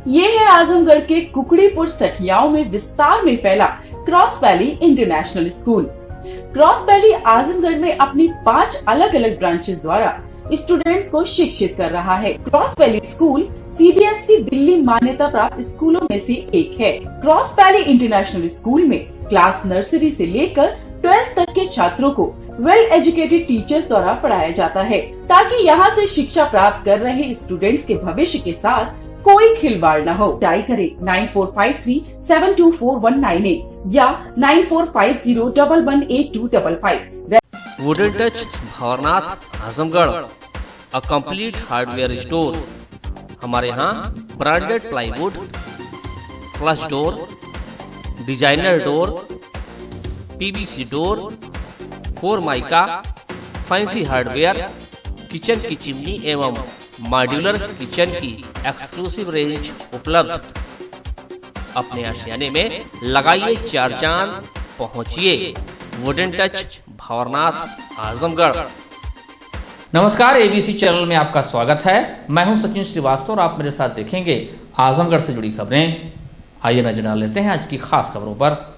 ये है आजमगढ़ के कुकड़ीपुर सठियाओं में विस्तार में फैला cross valley international school. Cross valley Azamgarh में अपनी 5 अलग अलग ब्रांचेस द्वारा स्टूडेंट्स को शिक्षित कर रहा है। Cross valley school CBSE Delhi मान्यता प्राप्त स्कूलों में से एक है। क्रॉस वैली इंटरनेशनल स्कूल में क्लास नर्सरी से लेकर 12th तक के छात्रों को वेल एजुकेटेड टीचर्स द्वारा पढ़ाया जाता है, ताकि यहाँ से शिक्षा प्राप्त कर रहे स्टूडेंट्स के भविष्य के साथ कोई खिलवाड़ न हो। डायल करें 9453724198 या 9450118255। Wooden touch Bhawarnath Azamgarh, a complete hardware store. हमारे यहाँ branded plywood, flush door, designer door, PVC door, Formica, fancy hardware, kitchen की चिमनी एवं मॉड्यूलर किचन की एक्सक्लूसिव रेंज उपलब्ध। अपने आशियाने में लगाइए 4 चांद, पहुंचिए वुडन टच भवरनाथ आजमगढ़। नमस्कार, एबीसी चैनल में आपका स्वागत है। मैं हूं सचिन श्रीवास्तव और आप मेरे साथ देखेंगे आजमगढ़ से जुड़ी खबरें। आइए नजर डाल लेते हैं आज की खास खबरों पर।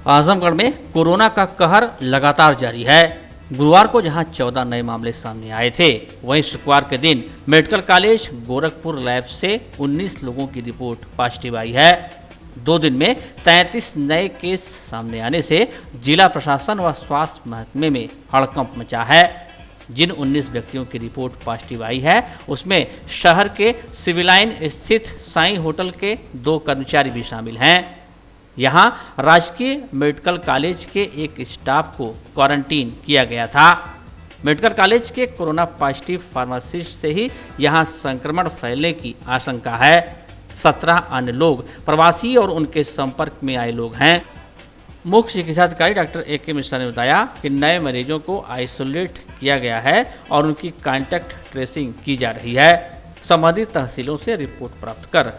आजमगढ़ में कोरोना का कहर लगातार जारी है। गुरुवार को जहां 14 नए मामले सामने आए थे, वहीं शुक्रवार के दिन मेडिकल कॉलेज गोरखपुर लैब से 19 लोगों की रिपोर्ट पॉजिटिव आई है। 2 दिन में 33 नए केस सामने आने से जिला प्रशासन व स्वास्थ्य महकमे में हड़कंप मचा है। जिन 19 व्यक्तियों की रिपोर्ट पॉजिटिव आई है, उसमें शहर के सिविल लाइन स्थित साईं होटल के 2 कर्मचारी भी शामिल हैं। यहाँ राजकीय मेडिकल कॉलेज के एक स्टाफ को क्वारंटीन किया गया था। मेडिकल कॉलेज के कोरोना पॉजिटिव फार्मासिस्ट से ही यहाँ संक्रमण फैलने की आशंका है। 17 अन्य लोग प्रवासी और उनके संपर्क में आए लोग हैं। मुख्य चिकित्सा अधिकारी डॉक्टर AK मिश्रा ने बताया कि नए मरीजों को आइसोलेट किया गया है और उनकी कॉन्टैक्ट ट्रेसिंग की जा रही है। संबंधित तहसीलों से रिपोर्ट प्राप्त कर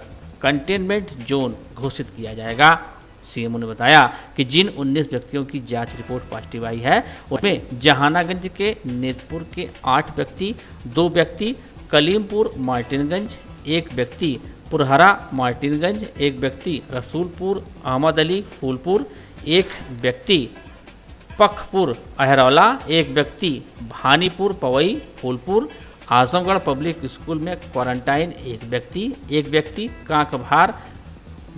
कंटेनमेंट जोन घोषित किया जाएगा। सीएमओ ने बताया कि जिन 19 व्यक्तियों की जांच रिपोर्ट पॉजिटिव आई है, उनमें जहानागंज के नेतपुर के 8 व्यक्ति, 2 व्यक्ति कलीमपुर मार्टिनगंज, 1 व्यक्ति पुरहरा मार्टिनगंज, 1 व्यक्ति रसूलपुर अहमद अली फूलपुर, 1 व्यक्ति पखपुर अहरौला, 1 व्यक्ति भानीपुर पवई फूलपुर। आजमगढ़ पब्लिक स्कूल में क्वारंटाइन 1 व्यक्ति कांकभार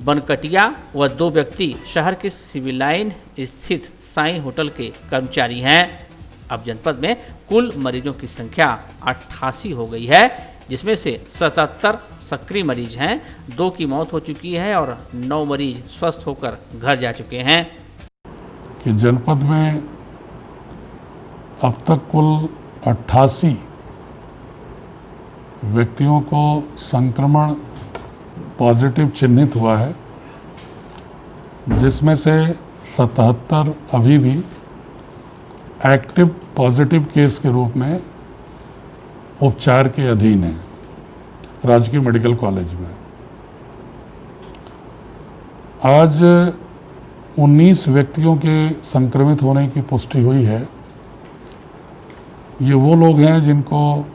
बनकटिया व 2 व्यक्ति शहर के सिविल लाइन स्थित साईं होटल के कर्मचारी हैं। अब जनपद में कुल मरीजों की संख्या 88 हो गई है, जिसमें से 77 सक्रिय मरीज हैं, 2 की मौत हो चुकी है और 9 मरीज स्वस्थ होकर घर जा चुके हैं। कि जनपद में अब तक कुल 88 व्यक्तियों को संक्रमण पॉजिटिव चिन्हित हुआ है, जिसमें से 77 अभी भी एक्टिव पॉजिटिव केस के रूप में उपचार के अधीन है राजकीय मेडिकल कॉलेज में। आज 19 व्यक्तियों के संक्रमित होने की पुष्टि हुई है। ये वो लोग हैं जिनको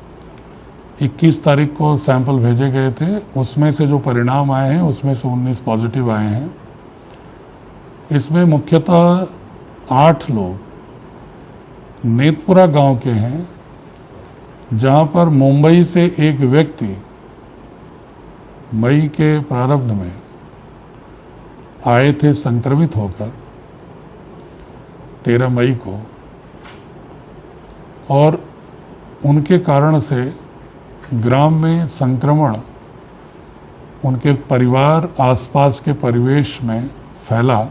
21 तारीख को सैंपल भेजे गए थे, उसमें से जो परिणाम आए हैं उसमें से 19 पॉजिटिव आए हैं। इसमें मुख्यतः 8 लोग नेतपुरा गांव के हैं, जहां पर मुंबई से एक व्यक्ति मई के प्रारंभ में आए थे संक्रमित होकर 13 मई को, और उनके कारण से ग्राम में संक्रमण उनके परिवार आसपास के परिवेश में फैला।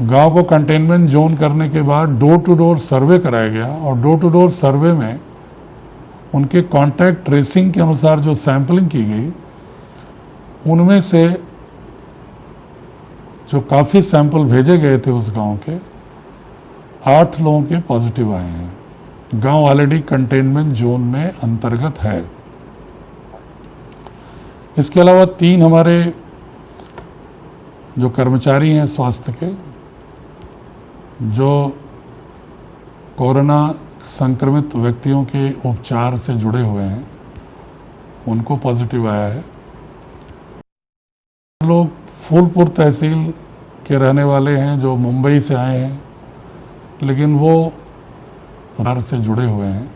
गांव को कंटेनमेंट जोन करने के बाद डोर टू डोर सर्वे कराया गया और डोर टू डोर सर्वे में उनके कॉन्टैक्ट ट्रेसिंग के अनुसार जो सैंपलिंग की गई, उनमें से जो काफी सैंपल भेजे गए थे उस गांव के, 8 लोगों के पॉजिटिव आए हैं। गांव ऑलरेडी कंटेनमेंट जोन में अंतर्गत है। इसके अलावा 3 हमारे जो कर्मचारी हैं स्वास्थ्य के, जो कोरोना संक्रमित व्यक्तियों के उपचार से जुड़े हुए हैं, उनको पॉजिटिव आया है। लोग फूलपुर तहसील के रहने वाले हैं जो मुंबई से आए हैं, लेकिन वो बिहार से जुड़े हुए हैं,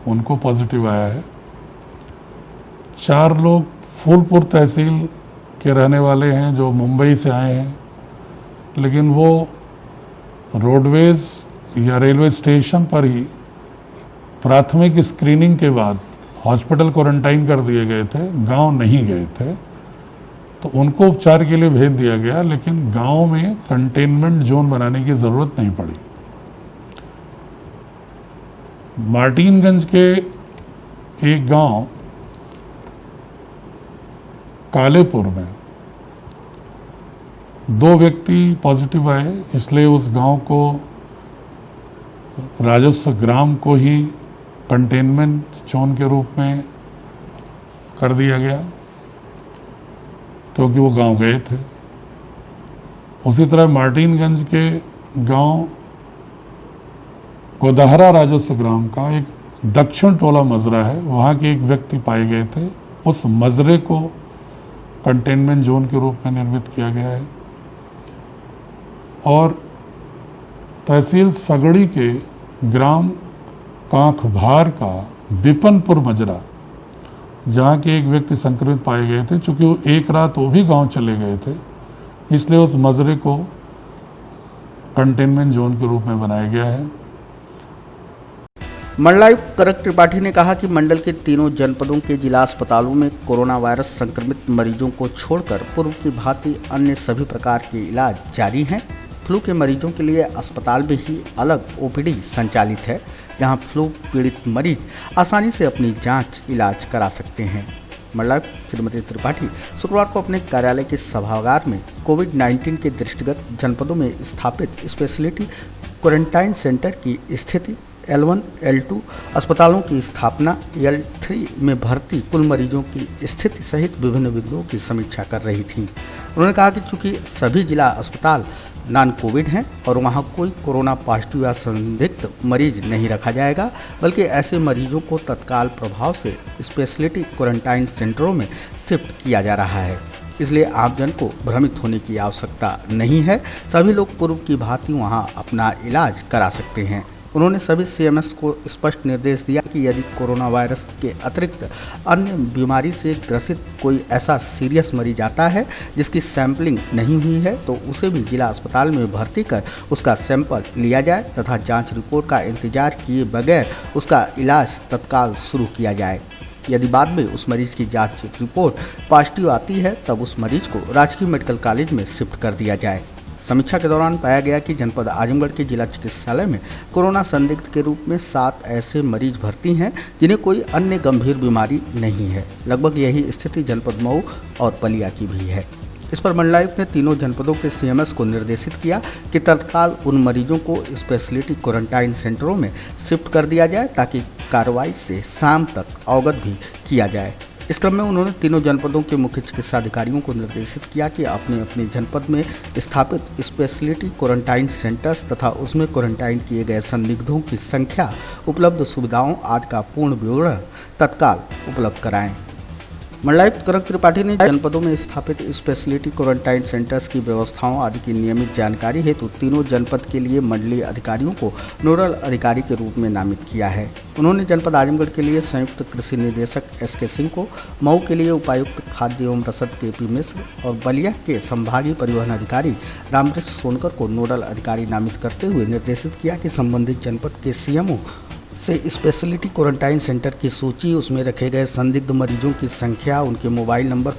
उनको पॉजिटिव आया है। 4 लोग फूलपुर तहसील के रहने वाले हैं जो मुंबई से आए हैं, लेकिन वो रोडवेज या रेलवे स्टेशन पर ही प्राथमिक स्क्रीनिंग के बाद हॉस्पिटल क्वारंटाइन कर दिए गए थे, गांव नहीं गए थे, तो उनको उपचार के लिए भेज दिया गया, लेकिन गांव में कंटेनमेंट जोन बनाने की जरूरत नहीं पड़ी। मार्टिनगंज के एक गांव कालेपुर में 2 व्यक्ति पॉजिटिव आए, इसलिए उस गांव को राजस्व ग्राम को ही कंटेनमेंट जोन के रूप में कर दिया गया, क्योंकि वो गांव गए थे। उसी तरह मार्टिनगंज के गांव गोदहरा राजस्व ग्राम का एक दक्षिण टोला मजरा है, वहां के एक व्यक्ति पाए गए थे, उस मजरे को कंटेनमेंट जोन के रूप में निर्मित किया गया है। और तहसील सगड़ी के ग्राम कांखभार का बिपनपुर मजरा, जहां के एक व्यक्ति संक्रमित पाए गए थे, चूंकि वो एक रात वो भी गांव चले गए थे, इसलिए उस मजरे को कंटेनमेंट जोन के रूप में बनाया गया है। मंडलायुक्त करक त्रिपाठी ने कहा कि मंडल के तीनों जनपदों के जिला अस्पतालों में कोरोना वायरस संक्रमित मरीजों को छोड़कर पूर्व की भांति अन्य सभी प्रकार के इलाज जारी हैं। फ्लू के मरीजों के लिए अस्पताल में ही अलग ओपीडी संचालित है, जहां फ्लू पीड़ित मरीज आसानी से अपनी जांच इलाज करा सकते हैं। मंडलायुक्त श्रीमती त्रिपाठी शुक्रवार को अपने कार्यालय के सभागार में कोविड-19 के दृष्टिगत जनपदों में स्थापित स्पेशलिटी क्वारंटाइन सेंटर की स्थिति, L1, L2 अस्पतालों की स्थापना, L3 में भर्ती कुल मरीजों की स्थिति सहित विभिन्न बिंदुओं की समीक्षा कर रही थी। उन्होंने कहा कि चूंकि सभी जिला अस्पताल नॉन कोविड हैं और वहां कोई कोरोना पॉजिटिव या संदिग्ध मरीज नहीं रखा जाएगा, बल्कि ऐसे मरीजों को तत्काल प्रभाव से स्पेशलिटी क्वारंटाइन सेंटरों में शिफ्ट किया जा रहा है। इसलिए आमजन को भ्रमित होने की आवश्यकता नहीं है, सभी लोग पूर्व की भांति वहां अपना इलाज करा सकते हैं। उन्होंने सभी सीएमएस को स्पष्ट निर्देश दिया कि यदि कोरोना वायरस के अतिरिक्त अन्य बीमारी से ग्रसित कोई ऐसा सीरियस मरीज आता है जिसकी सैंपलिंग नहीं हुई है, तो उसे भी जिला अस्पताल में भर्ती कर उसका सैंपल लिया जाए तथा जांच रिपोर्ट का इंतजार किए बगैर उसका इलाज तत्काल शुरू किया जाए। यदि बाद में उस मरीज की जांच रिपोर्ट पॉजिटिव आती है, तब उस मरीज को राजकीय मेडिकल कॉलेज में शिफ्ट कर दिया जाए। समीक्षा के दौरान पाया गया कि जनपद आजमगढ़ के जिला चिकित्सालय में कोरोना संदिग्ध के रूप में 7 ऐसे मरीज भर्ती हैं जिन्हें कोई अन्य गंभीर बीमारी नहीं है। लगभग यही स्थिति जनपद मऊ और बलिया की भी है। इस पर मंडलायुक्त ने तीनों जनपदों के सीएमएस को निर्देशित किया कि तत्काल उन मरीजों को स्पेशलिटी क्वारंटाइन सेंटरों में शिफ्ट कर दिया जाए, ताकि कार्रवाई से शाम तक अवगत भी किया जाए। इस क्रम में उन्होंने तीनों जनपदों के मुख्य चिकित्सा अधिकारियों को निर्देशित किया कि अपने अपने जनपद में स्थापित स्पेशलिटी क्वारंटाइन सेंटर्स तथा उसमें क्वारंटाइन किए गए संदिग्धों की संख्या, उपलब्ध सुविधाओं आदि का पूर्ण विवरण तत्काल उपलब्ध कराएं। मंडलायुक्त करक त्रिपाठी ने जनपदों में स्थापित स्पेशलिटी क्वारंटाइन सेंटर्स की व्यवस्थाओं आदि की नियमित जानकारी हेतु तीनों जनपद के लिए मंडलीय अधिकारियों को नोडल अधिकारी के रूप में नामित किया है। उन्होंने जनपद आजमगढ़ के लिए संयुक्त कृषि निदेशक SK सिंह को, मऊ के लिए उपायुक्त खाद्य एवं रसद KP मिश्र और बलिया के संभागीय परिवहन अधिकारी रामकृष्ण सोनकर को नोडल अधिकारी नामित करते हुए निर्देशित किया कि संबंधित जनपद के CMO से स्पेशलिटी क्वारंटाइन सेंटर की सूची, उसमें रखे गए संदिग्ध मरीजों की संख्या, उनके मोबाइल नंबर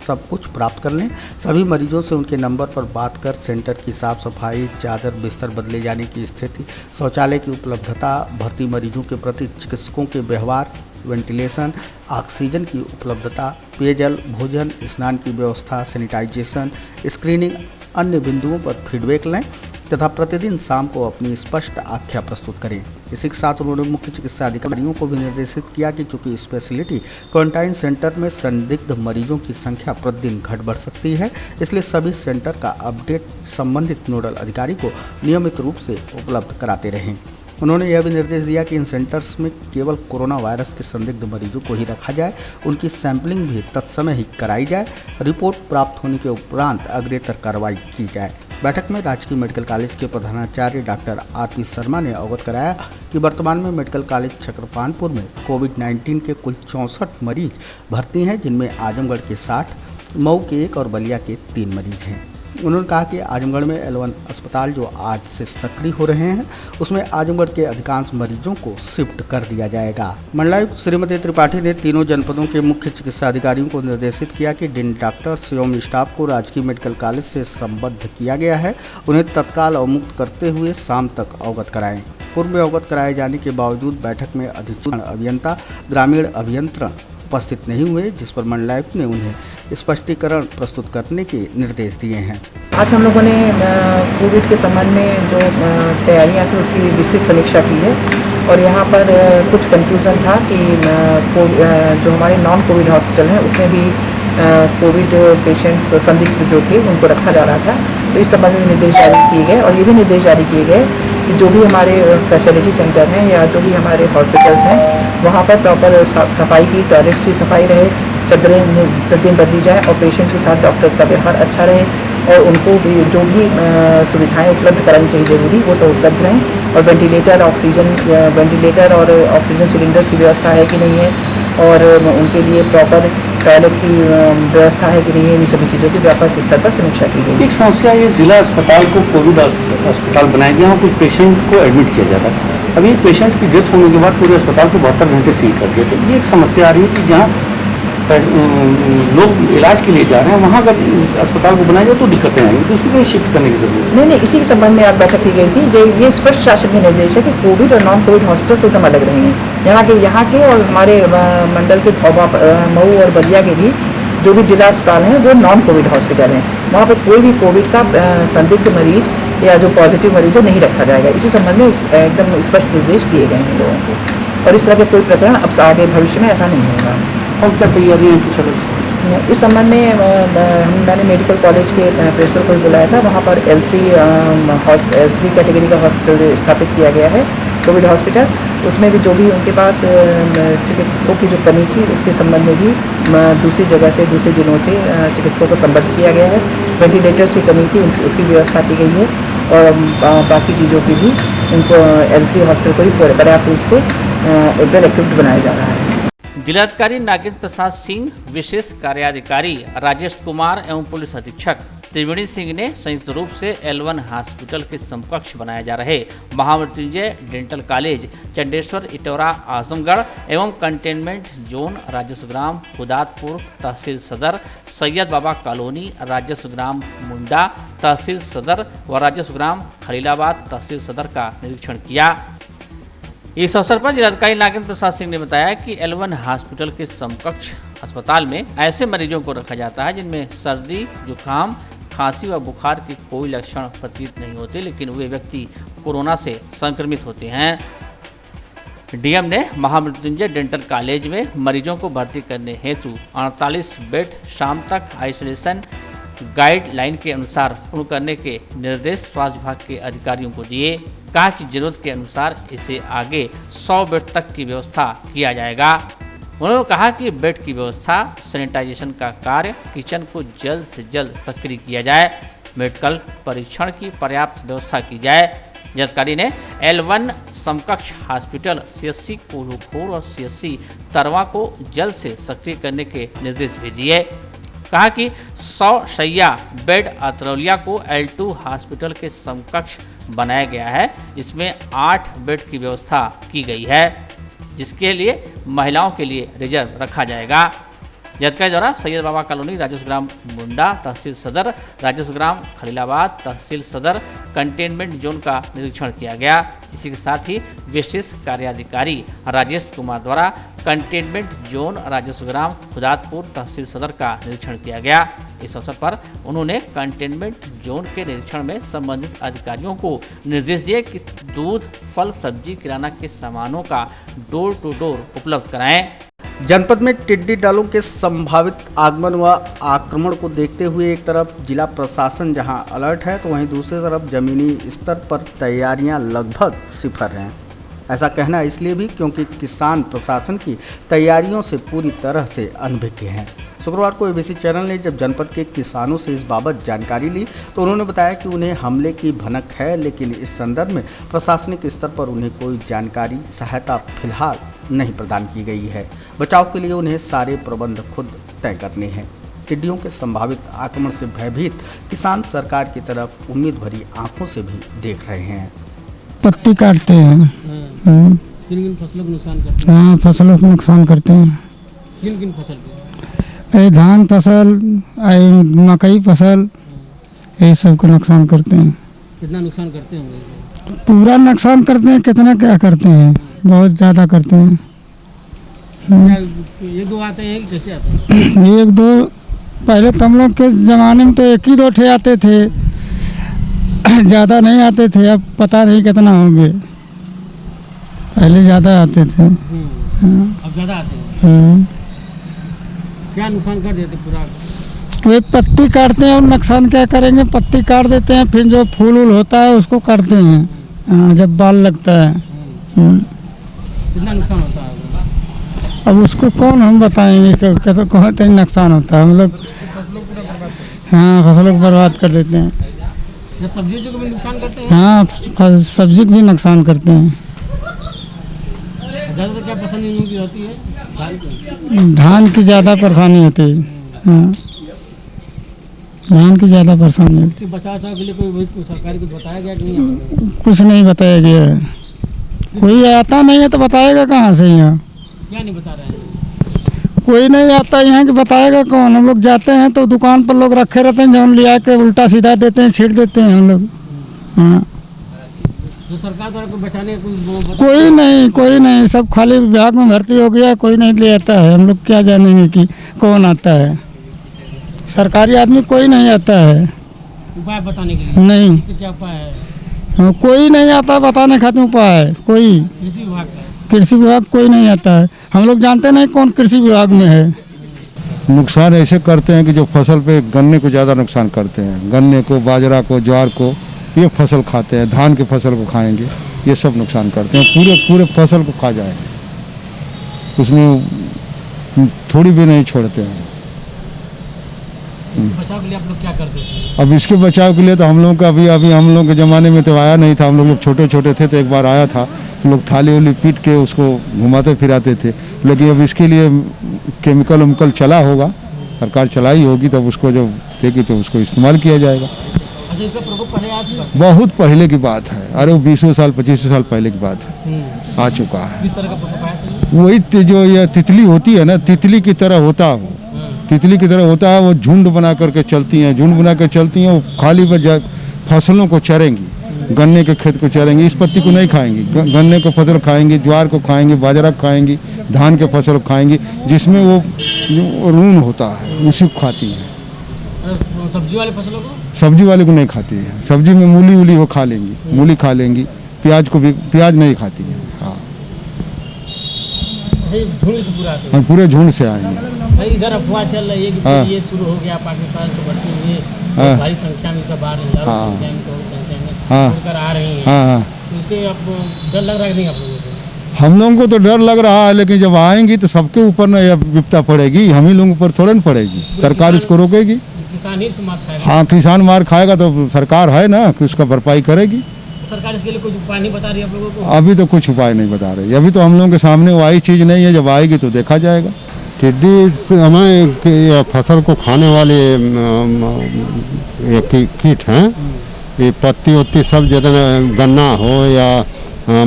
सब कुछ प्राप्त कर लें। सभी मरीजों से उनके नंबर पर बात कर सेंटर की साफ सफाई, चादर बिस्तर बदले जाने की स्थिति, शौचालय की उपलब्धता, भर्ती मरीजों के प्रति चिकित्सकों के व्यवहार, वेंटिलेशन, ऑक्सीजन की उपलब्धता, पेयजल, भोजन, स्नान की व्यवस्था, सैनिटाइजेशन, स्क्रीनिंग, अन्य बिंदुओं पर फीडबैक लें तथा प्रतिदिन शाम को अपनी स्पष्ट आख्या प्रस्तुत करें। इसी के साथ उन्होंने मुख्य चिकित्सा अधिकारियों को भी निर्देशित किया कि चूंकि स्पेशलिटी क्वारंटाइन सेंटर में संदिग्ध मरीजों की संख्या प्रतिदिन घट बढ़ सकती है, इसलिए सभी सेंटर का अपडेट संबंधित नोडल अधिकारी को नियमित रूप से उपलब्ध कराते रहें। उन्होंने यह भी निर्देश दिया कि इन सेंटर्स में केवल कोरोना वायरस के संदिग्ध मरीजों को ही रखा जाए, उनकी सैंपलिंग भी तत्समय ही कराई जाए, रिपोर्ट प्राप्त होने के उपरांत अग्रेतर कार्रवाई की जाए। बैठक में राजकीय मेडिकल कॉलेज के प्रधानाचार्य डॉक्टर आर.पी. शर्मा ने अवगत कराया कि वर्तमान में मेडिकल कॉलेज चक्रपानपुर में कोविड-19 के कुल 64 मरीज भर्ती हैं, जिनमें आजमगढ़ के 60, मऊ के 1 और बलिया के 3 मरीज हैं। उन्होंने कहा कि आजमगढ़ में L1 अस्पताल जो आज से सक्रिय हो रहे हैं, उसमें आजमगढ़ के अधिकांश मरीजों को शिफ्ट कर दिया जाएगा। मंडलायुक्त श्रीमती त्रिपाठी ने तीनों जनपदों के मुख्य चिकित्सा अधिकारियों को निर्देशित किया कि जिन डॉक्टर्स एवं स्टाफ को राजकीय मेडिकल कॉलेज से संबद्ध किया गया है, उन्हें तत्काल अवमुक्त करते हुए शाम तक अवगत कराएं। पूर्व में अवगत कराए जाने के बावजूद बैठक में अधिसूचना अभियंता, ग्रामीण अभियंत्रण उपस्थित नहीं हुए, जिस पर मंडलायुक्त ने उन्हें स्पष्टीकरण प्रस्तुत करने के निर्देश दिए हैं। आज हम लोगों ने कोविड के संबंध में जो तैयारियां थी उसकी विस्तृत समीक्षा की है और यहाँ पर कुछ कंफ्यूजन था कि जो हमारे नॉन कोविड हॉस्पिटल हैं उसमें भी कोविड पेशेंट्स संदिग्ध जो थे उनको रखा जा रहा था। तो इस संबंध में निर्देश जारी किए गए और ये भी निर्देश जारी किए गए कि जो भी हमारे फैसिलिटी सेंटर हैं या जो भी हमारे हॉस्पिटल्स हैं वहाँ पर प्रॉपर सफाई की, टॉयलेट्स की सफाई रहे, चद्दरें प्रतिदिन बदली जाए और पेशेंट के साथ डॉक्टर्स का व्यवहार अच्छा रहे और उनको भी जो भी सुविधाएं उपलब्ध करानी चाहिए जरूरी वो सब उपलब्ध रहें और वेंटिलेटर और ऑक्सीजन सिलेंडर्स की व्यवस्था है कि नहीं है और उनके लिए प्रॉपर टॉयलेट की व्यवस्था है कि नहीं है, इन सभी चीज़ों की व्यापक स्तर पर समीक्षा की गई। एक समस्या ये जिला अस्पताल को कोविड अस्पताल बनाया गया और कुछ पेशेंट को एडमिट किया जाता है। अभी एक पेशेंट की डेथ होने के बाद पूरे अस्पताल को 72 घंटे सील कर दिया। तो ये एक समस्या आ रही है कि जहाँ लोग इलाज के लिए जा रहे हैं वहाँ अगर अस्पताल को बनाया जाए तो दिक्कतें आएंगी, तो उसको कहीं शिफ्ट करने की जरूरत है। नहीं, इसी के संबंध में आज बैठक की गई थी। ये स्पष्ट शासन के निर्देश है कि कोविड और नॉन कोविड हॉस्पिटल से एकदम अलग रहेंगे। यहाँ के और हमारे मंडल के मऊ और बलिया के भी जो भी जिला अस्पताल हैं वो नॉन कोविड हॉस्पिटल हैं। वहाँ पर कोई भी कोविड का संदिग्ध मरीज या जो पॉजिटिव मरीज है नहीं रखा जाएगा। इसी संबंध में एकदम स्पष्ट निर्देश दिए गए हैं लोगों को और इस तरह के कोई प्रकरण अब आगे भविष्य में ऐसा नहीं होगा। और क्या तैयारी है कुछ अलग? इस संबंध में मैंने मेडिकल कॉलेज के प्रिंसिपल को बुलाया था। वहाँ पर L3 कैटेगरी का हॉस्पिटल स्थापित किया गया है, कोविड हॉस्पिटल। उसमें भी जो भी उनके पास चिकित्सकों की जो कमी थी उसके संबंध में भी दूसरी जगह से, दूसरे जिलों से चिकित्सकों को संबद्ध किया गया है। वेंटिलेटर्स की कमी थी उसकी व्यवस्था की गई है और बाकी चीज़ों की भी उनको L3 हॉस्पिटल को भी पर्याप्त रूप से वेल इक्विप्ड बनाया जा रहा है। जिलाधिकारी नागेंद्र प्रसाद सिंह, विशेष कार्याधिकारी राजेश कुमार एवं पुलिस अधीक्षक त्रिवेणी सिंह ने संयुक्त रूप से L1 हॉस्पिटल के समकक्ष बनाए जा रहे महामृत्युंजय डेंटल कॉलेज चंडेश्वर इटौरा आजमगढ़ एवं कंटेनमेंट जोन राजस्व ग्राम खुदातपुर तहसील सदर, सैयद बाबा कॉलोनी राजस्व ग्राम मुंडा तहसील सदर व राजस्व ग्राम खलीलाबाद तहसील सदर का निरीक्षण किया। इस अवसर पर जिलाधिकारी नागेंद्र प्रसाद सिंह ने बताया कि L1 हॉस्पिटल के समकक्ष अस्पताल में ऐसे मरीजों को रखा जाता है जिनमें सर्दी, जुकाम, खांसी व बुखार के कोई लक्षण प्रतीत नहीं होते, लेकिन वे व्यक्ति कोरोना से संक्रमित होते हैं। डीएम ने महामृत्युंजय डेंटल कॉलेज में मरीजों को भर्ती करने हेतु 48 बेड शाम तक आइसोलेशन गाइडलाइन के अनुसार पूर्ण करने के निर्देश स्वास्थ्य विभाग के अधिकारियों को दिए। कहा कि जरूरत के अनुसार इसे आगे 100 बेड तक की व्यवस्था किया जाएगा। उन्होंने कहा कि बेड की व्यवस्था, सैनिटाइजेशन का कार्य, किचन को जल्द से जल्द सक्रिय किया जाए, मेडिकल परीक्षण की पर्याप्त व्यवस्था की जाए। जिलाधिकारी ने L1 समकक्ष हॉस्पिटल CSC कोल्हापुर और CSC तरवा को जल्द से सक्रिय करने के निर्देश भी दिए। कहा कि 100 शैय्या बेड अतरौलिया को L2 हॉस्पिटल के समकक्ष बनाया गया है, जिसमें 8 बेड की व्यवस्था की गई है, जिसके लिए महिलाओं के लिए रिजर्व रखा जाएगा। जिलाधिकारी द्वारा सैयद बाबा कॉलोनी राजस्व ग्राम मुंडा तहसील सदर, राजस्व ग्राम खलीलाबाद तहसील सदर कंटेनमेंट जोन का निरीक्षण किया गया। इसी के साथ ही विशेष कार्याधिकारी राजेश कुमार द्वारा कंटेनमेंट जोन राजस्व ग्राम खुदातपुर तहसील सदर का निरीक्षण किया गया। इस अवसर पर उन्होंने कंटेनमेंट जोन के निरीक्षण में संबंधित अधिकारियों को निर्देश दिए कि दूध, फल, सब्जी, किराना के सामानों का डोर टू डोर उपलब्ध कराएं। जनपद में टिड्डी दलों के संभावित आगमन व आक्रमण को देखते हुए एक तरफ जिला प्रशासन जहां अलर्ट है तो वहीं दूसरी तरफ जमीनी स्तर पर तैयारियां लगभग सिफर हैं। ऐसा कहना इसलिए भी क्योंकि किसान प्रशासन की तैयारियों से पूरी तरह से अनभिज्ञ हैं। शुक्रवार को एबीसी चैनल ने जब जनपद के किसानों से इस बाबत जानकारी ली तो उन्होंने बताया कि उन्हें हमले की भनक है, लेकिन इस संदर्भ में प्रशासनिक स्तर पर उन्हें कोई जानकारी सहायता फिलहाल नहीं प्रदान की गई है। बचाव के लिए उन्हें सारे प्रबंध खुद तय करने हैं। टिड्डियों के संभावित आक्रमण से भयभीत किसान सरकार की तरफ उम्मीद भरी आंखों से भी देख रहे हैं। पत्ती काटते हैं, किन किन फसलों को नुकसान करते हैं? हाँ, फसलों को नुकसान करते हैं। किन किन फसल के? ये धान फसल, मकई फसल, ये सब को नुकसान करते हैं। कितना नुकसान करते होंगे? पूरा नुकसान करते हैं। कितना क्या करते हैं? बहुत ज़्यादा करते हैं। एक दो आते हैं कि कैसे आते हैं? एक दो, पहले तो हम लोग के ज़माने में तो एक ही दो ठे आते थे, ज़्यादा नहीं आते थे। अब पता नहीं कितना होंगे, पहले ज़्यादा आते थे। अब ज़्यादा आते हैं। क्या नुकसान कर देते पूरा? वे पत्ती काटते हैं और नुकसान क्या करेंगे? पत्ती काट देते हैं, फिर जो फूल वूल होता है उसको काटते हैं। हाँ, जब बाल लगता है। कितना नुकसान होता है? अब उसको कौन हम बताएंगे कि तो कहते हैं नुकसान होता है। हम लोग हाँ, फसलों को बर्बाद कर देते हैं। या सब्जियों को भी नुकसान करते हैं? हाँ, सब्जी को भी नुकसान करते हैं। ज़्यादातर क्या परेशानी की होती है? धान की ज़्यादा परेशानी होती है। हाँ, धान की ज़्यादा परेशानी होती है। इससे बचाव के लिए कोई सरकारी कुछ बताया गया कि नहीं? कुछ नहीं बताया गया है। कोई आता नहीं है तो बताएगा कहाँ से? यहाँ क्या नहीं बता रहे हैं? कोई नहीं आता यहाँ कि बताएगा कौन? हम लोग जाते हैं तो दुकान पर लोग रखे रहते हैं, जो लिया के उल्टा सीधा देते हैं, छीट देते हैं हम लोग। हाँ, तो सरकार द्वारा को बचाने कोई नहीं, सब खाली विभाग में भर्ती हो गया, कोई नहीं ले आता है। हम लोग क्या जानेंगे कि कौन आता है? सरकारी आदमी कोई नहीं आता है। उपाय बताने के लिए नहीं। इससे क्या उपाय है? हाँ, कोई नहीं आता बताने खातिर उपाय। कोई कृषि विभाग का? कृषि विभाग कोई नहीं आता है। हम लोग जानते नहीं कौन कृषि विभाग में है। नुकसान ऐसे करते हैं कि जो फसल पे गन्ने को ज़्यादा नुकसान करते हैं। गन्ने को, बाजरा को, ज्वार को, ये फसल खाते हैं। धान के फसल को खाएंगे, ये सब नुकसान करते हैं। पूरे फसल को खा जाएंगे, उसमें थोड़ी भी नहीं छोड़ते हैं। इससे बचाव के लिए आप लोग क्या करते थे? अब इसके बचाव के लिए तो हम लोग का अभी हम लोग के ज़माने में तो आया नहीं था। हम लोग जब छोटे छोटे थे तो एक बार आया था, तो लोग थाली वाली पीट के उसको घुमाते फिराते थे। लेकिन अब इसके लिए केमिकल उमिकल चला होगा, सरकार चलाई होगी, तब उसको जब देगी तो उसको इस्तेमाल किया जाएगा। अच्छा, इसका प्रकोप पहले आ चुका है? बहुत पहले की बात है। अरे वो 20 साल 25 साल पहले की बात है, आ चुका है। किस तरह का प्रकोप आया था? वही जो ये तितली होती है ना, तितली की तरह होता है। तितली की तरह होता है। वो झुंड बना करके चलती हैं, वो खाली पर फसलों को चरेंगी, गन्ने के खेत को चरेंगी। इस पत्ती को नहीं खाएंगी, गन्ने को फसल खाएंगी, ज्वार को खाएंगी, बाजरा खाएंगी, धान के फसल खाएंगी, जिसमें वो रून होता है उसी को खाती हैं। सब्जी वाले फसलों को? सब्जी वाले को नहीं खाती है। सब्जी में मूली वूली वो खा लेंगी, मूली खा लेंगी। प्याज नहीं खाती है। हाँ, झुंड से पूरा आते हाँ, पूरे झुंड से आएंगे। इधर अफवाह चल रही है कि ये शुरू हो गया पाकिस्तान से बढ़ते हुए, भारी संख्या में सब आ रहे हैं, संख्या में आ रही हैं। तो इससे अब डर लग रहा है कि नहीं आप लोगों को? हम लोगों को तो डर लग रहा है, लेकिन जब आएंगी तो सबके ऊपर न यह विपदा पड़ेगी, हम ही लोगों पर थोड़ा न पड़ेगी। सरकार इसको रोकेगी? किसान ही मार खाएगा। हाँ, किसान मार खाएगा तो सरकार है ना कि उसका भरपाई करेगी। सरकार इसके लिए कुछ उपाय नहीं बता रही आप लोगों को? अभी तो कुछ उपाय नहीं बता रही। अभी तो हम लोगों के सामने वो आई चीज़ नहीं है, जब आएगी तो देखा जाएगा। टिड्डी हमें फसल को खाने वाले कीट हैं। ये पत्ती वत्ती सब जितना गन्ना हो या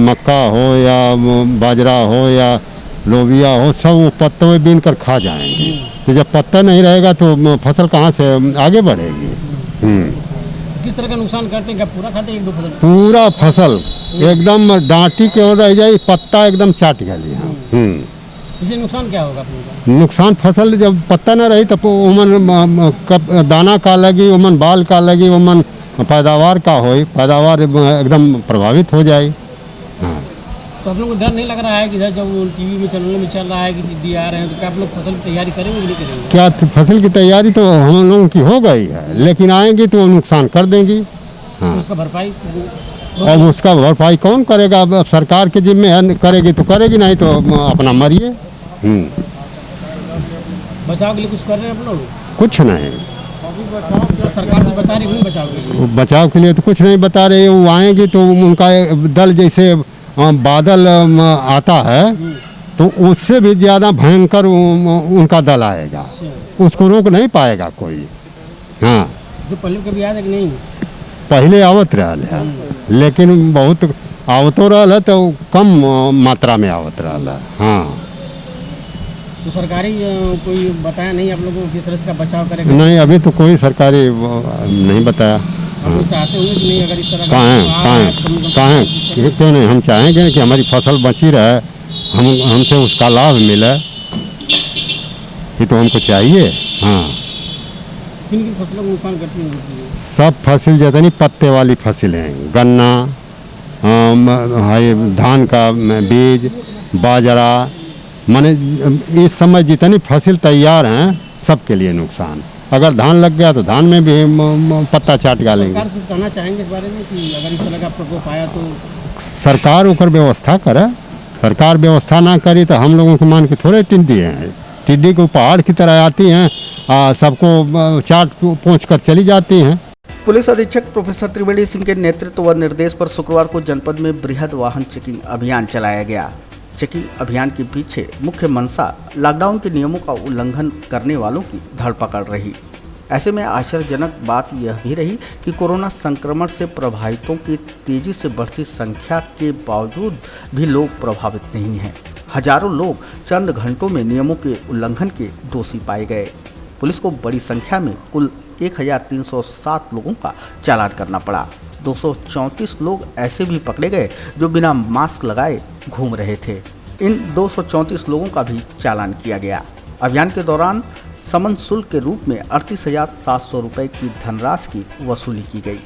मक्का हो या बाजरा हो या लोबिया हो, सब वो पत्तों में बीन कर खा जाएंगे। तो जब पत्ता नहीं रहेगा तो फसल कहाँ से आगे बढ़ेगी? किस तरह का नुकसान करते हैं? क्या पूरा खाते हैं? एक दो फसल? पूरा फसल एकदम डांटी के रह जाए, पत्ता एकदम चाट गया। इससे नुकसान क्या होगा आपको? नुकसान फसल जब पत्ता न रही तो उमन दाना का लगी, उमन बाल का लगी, उमन पैदावार का हो, पैदावार एकदम प्रभावित हो जाए। हाँ, तो आप लोगों को डर नहीं लग रहा है कि इधर जब टीवी में चैनल में चल रहा है कि टिड्डी आ रहे हैं, तो क्या आप लोग फसल की तैयारी करेंगे कि नहीं करेंगे? क्या फसल की तैयारी तो हम लोगों की हो गई है, लेकिन आएंगी तो नुकसान कर देंगी। हाँ, तो उसका भरपाई अब उसका भरपाई कौन करेगा? अब सरकार के जिम्मे है, करेगी तो करेगी, नहीं तो अपना मरिए। बचाव के लिए कुछ कर रहे हैं आप लोग? कुछ नहीं, तो सरकार तो बता रही है बचाव के लिए। बचाव के लिए तो कुछ नहीं बता रहे। वो आएंगे तो उनका दल जैसे बादल आता है तो उससे भी ज़्यादा भयंकर उनका दल आएगा, उसको रोक नहीं पाएगा कोई। हाँ, इससे पहले कभी याद है कि नहीं? पहले आवत रहल है, लेकिन बहुत आवतो रहल है तो कम मात्रा में आवत रहल है। हाँ, तो सरकारी कोई बताया नहीं आप लोगों को किस तरह का बचाव करेगा? नहीं, अभी तो कोई सरकारी नहीं बताया। आप लोग चाहते होंगे कि नहीं अगर इस तरह कहाँ क्यों नहीं? हम चाहेंगे कि हमारी फसल बची रहे, हमसे उसका लाभ मिले, ये तो हमको चाहिए। हाँ, किन किन फसलों को नुकसान करती है? सब फसल जितनी पत्ते वाली फसलें, गन्ना, धान का बीज, बाजरा, माने इस समय जितनी फसल तैयार हैं सबके लिए नुकसान। अगर धान लग गया तो धान में भी पत्ता चाट डालेंगे। सरकार कुछ कहना चाहेंगे इस बारे में कि अगर इस तरह का प्रकोप आया तो सरकार ऊपर व्यवस्था करे। सरकार व्यवस्था ना करी तो हम लोगों को मान के थोड़े टिड्डी हैं। टिड्डी को पहाड़ की तरह आती हैं, सबको चाट पहुँच कर चली जाती हैं। पुलिस अधीक्षक प्रोफेसर त्रिवेणी सिंह के नेतृत्व व निर्देश पर शुक्रवार को जनपद में बृहद वाहन चेकिंग अभियान चलाया गया। चेकिंग अभियान के पीछे मुख्य मंशा लॉकडाउन के नियमों का उल्लंघन करने वालों की धरपकड़ रही। ऐसे में आश्चर्यजनक बात यह भी रही कि कोरोना संक्रमण से प्रभावितों की तेजी से बढ़ती संख्या के बावजूद भी लोग प्रभावित नहीं हैं। हजारों लोग चंद घंटों में नियमों के उल्लंघन के दोषी पाए गए। पुलिस को बड़ी संख्या में कुल 1307 लोगों का चालान करना पड़ा। 234 लोग ऐसे भी पकड़े गए जो बिना मास्क लगाए घूम रहे थे। इन 234 लोगों का भी चालान किया गया। अभियान के दौरान समन शुल्क के रूप में 38,700 रुपये की धनराशि की वसूली की गई।